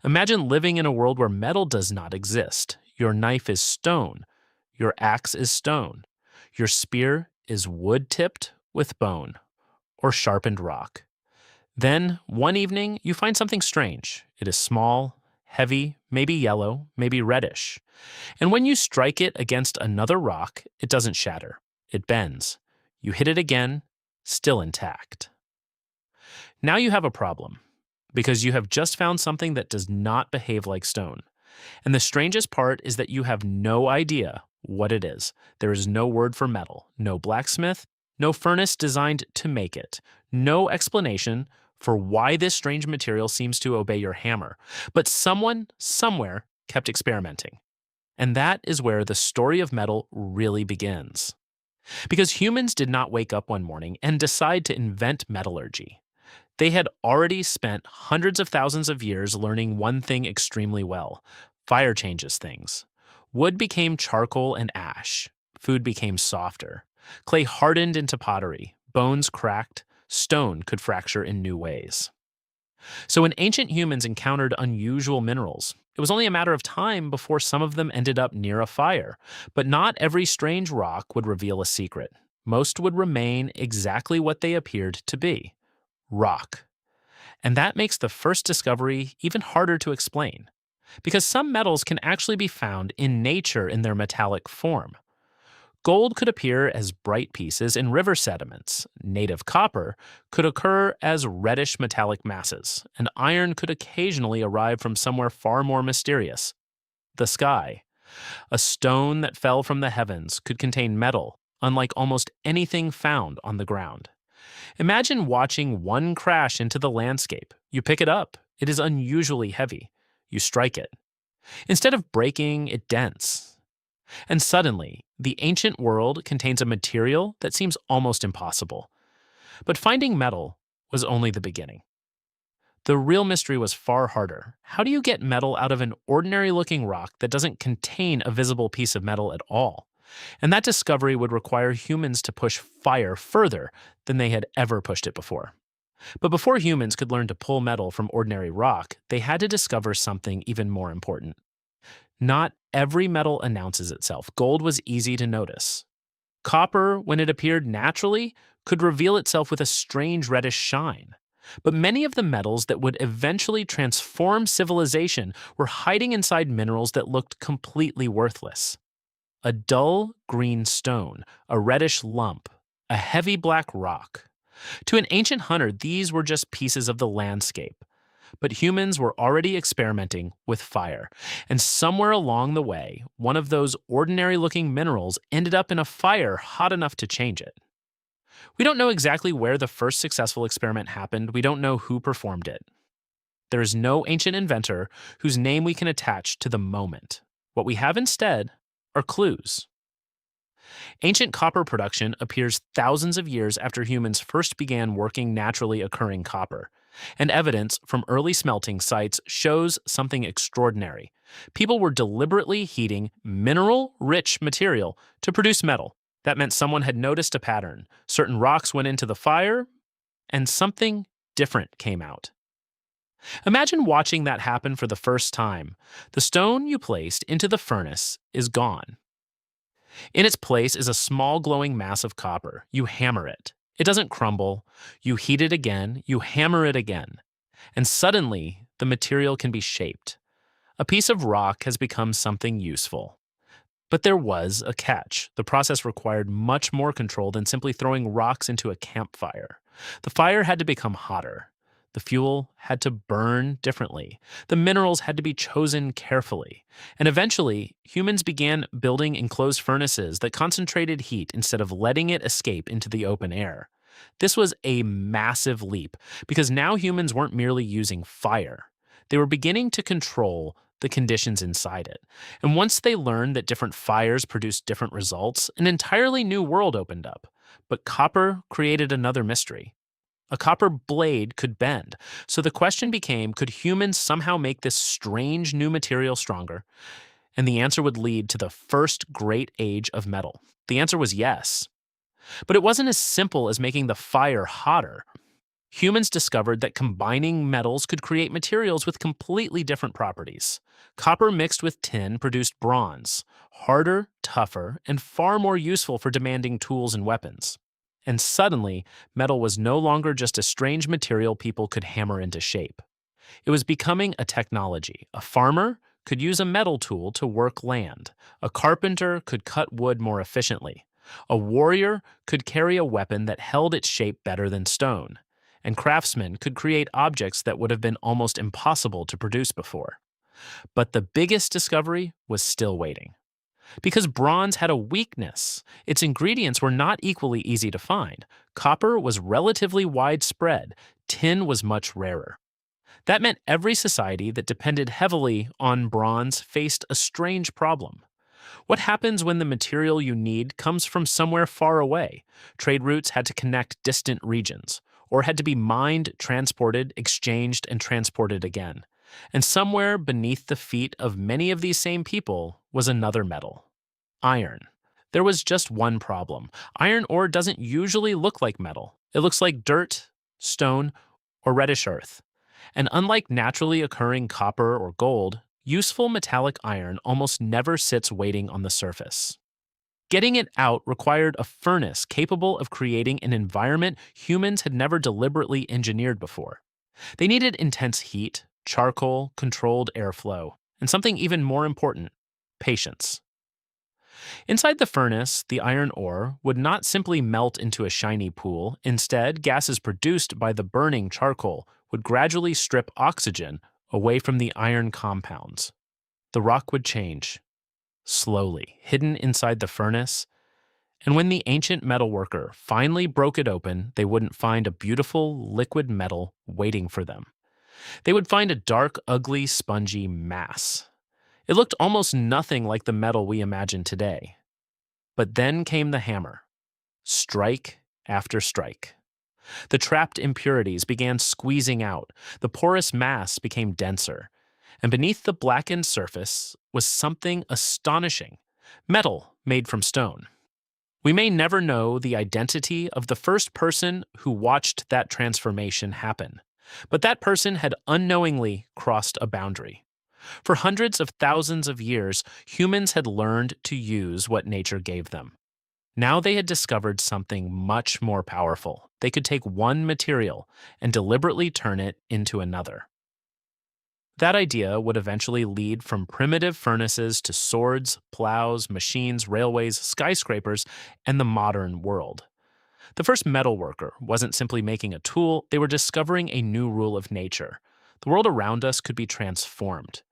Imagine living in a world where metal does not exist. Your knife is stone. Your axe is stone. Your spear is wood tipped with bone or sharpened rock. Then, one evening, you find something strange. It is small, heavy, maybe yellow, maybe reddish. And when you strike it against another rock, it doesn't shatter. It bends. You hit it again, still intact. Now you have a problem because you have just found something that does not behave like stone. And the strangest part is that you have no idea what it is. There is no word for metal, no blacksmith, no furnace designed to make it, no explanation for why this strange material seems to obey your hammer. But someone, somewhere, kept experimenting. And that is where the story of metal really begins. Because humans did not wake up one morning and decide to invent metallurgy. They had already spent hundreds of thousands of years learning one thing extremely well: fire changes things. Wood became charcoal and ash. Food became softer. Clay hardened into pottery. Bones cracked. Stone could fracture in new ways. So when ancient humans encountered unusual minerals, it was only a matter of time before some of them ended up near a fire. But not every strange rock would reveal a secret. Most would remain exactly what they appeared to be: rock. And that makes the first discovery even harder to explain, because some metals can actually be found in nature in their metallic form. Gold could appear as bright pieces in river sediments, native copper could occur as reddish metallic masses, and iron could occasionally arrive from somewhere far more mysterious: the sky. A stone that fell from the heavens could contain metal, unlike almost anything found on the ground. Imagine watching one crash into the landscape. You pick it up. It is unusually heavy. You strike it. Instead of breaking, it dents. And suddenly, the ancient world contains a material that seems almost impossible. But finding metal was only the beginning. The real mystery was far harder. How do you get metal out of an ordinary looking rock that doesn't contain a visible piece of metal at all? And that discovery would require humans to push fire further than they had ever pushed it before. But before humans could learn to pull metal from ordinary rock, they had to discover something even more important. Not every metal announces itself. Gold was easy to notice. Copper, when it appeared naturally, could reveal itself with a strange reddish shine. But many of the metals that would eventually transform civilization were hiding inside minerals that looked completely worthless: a dull green stone, a reddish lump, a heavy black rock. To an ancient hunter, these were just pieces of the landscape. But humans were already experimenting with fire, and somewhere along the way, one of those ordinary looking minerals ended up in a fire hot enough to change it. We don't know exactly where the first successful experiment happened. We don't know who performed it. There is no ancient inventor whose name we can attach to the moment. What we have instead are clues. Ancient copper production appears thousands of years after humans first began working naturally occurring copper, and evidence from early smelting sites shows something extraordinary. People were deliberately heating mineral-rich material to produce metal. That meant someone had noticed a pattern. Certain rocks went into the fire, and something different came out. Imagine watching that happen for the first time. The stone you placed into the furnace is gone. In its place is a small glowing mass of copper. You hammer it. It doesn't crumble. You heat it again. You hammer it again. And suddenly, the material can be shaped. A piece of rock has become something useful. But there was a catch. The process required much more control than simply throwing rocks into a campfire. The fire had to become hotter. The fuel had to burn differently. The minerals had to be chosen carefully. And eventually, humans began building enclosed furnaces that concentrated heat instead of letting it escape into the open air. This was a massive leap because now humans weren't merely using fire. They were beginning to control the conditions inside it. And once they learned that different fires produced different results, an entirely new world opened up. But copper created another mystery. A copper blade could bend, so the question became, could humans somehow make this strange new material stronger? And the answer would lead to the first great age of metal. The answer was yes. But it wasn't as simple as making the fire hotter. Humans discovered that combining metals could create materials with completely different properties. Copper mixed with tin produced bronze, harder, tougher, and far more useful for demanding tools and weapons. And suddenly, metal was no longer just a strange material people could hammer into shape. It was becoming a technology. A farmer could use a metal tool to work land. A carpenter could cut wood more efficiently. A warrior could carry a weapon that held its shape better than stone. And craftsmen could create objects that would have been almost impossible to produce before. But the biggest discovery was still waiting. Because bronze had a weakness. Its ingredients were not equally easy to find. Copper was relatively widespread. Tin was much rarer. That meant every society that depended heavily on bronze faced a strange problem. What happens when the material you need comes from somewhere far away? Trade routes had to connect distant regions, or had to be mined, transported, exchanged, and transported again. And somewhere beneath the feet of many of these same people was another metal: iron. There was just one problem. Iron ore doesn't usually look like metal. It looks like dirt, stone, or reddish earth. And unlike naturally occurring copper or gold, useful metallic iron almost never sits waiting on the surface. Getting it out required a furnace capable of creating an environment humans had never deliberately engineered before. They needed intense heat, charcoal, controlled airflow, and something even more important: patience. Inside the furnace, the iron ore would not simply melt into a shiny pool. Instead, gases produced by the burning charcoal would gradually strip oxygen away from the iron compounds. The rock would change, slowly, hidden inside the furnace, and when the ancient metalworker finally broke it open, they wouldn't find a beautiful liquid metal waiting for them. They would find a dark, ugly, spongy mass. It looked almost nothing like the metal we imagine today. But then came the hammer. Strike after strike. The trapped impurities began squeezing out, the porous mass became denser, and beneath the blackened surface was something astonishing: metal made from stone. We may never know the identity of the first person who watched that transformation happen, but that person had unknowingly crossed a boundary. For hundreds of thousands of years, humans had learned to use what nature gave them. Now they had discovered something much more powerful. They could take one material and deliberately turn it into another. That idea would eventually lead from primitive furnaces to swords, plows, machines, railways, skyscrapers, and the modern world. The first metalworker wasn't simply making a tool, they were discovering a new rule of nature. The world around us could be transformed.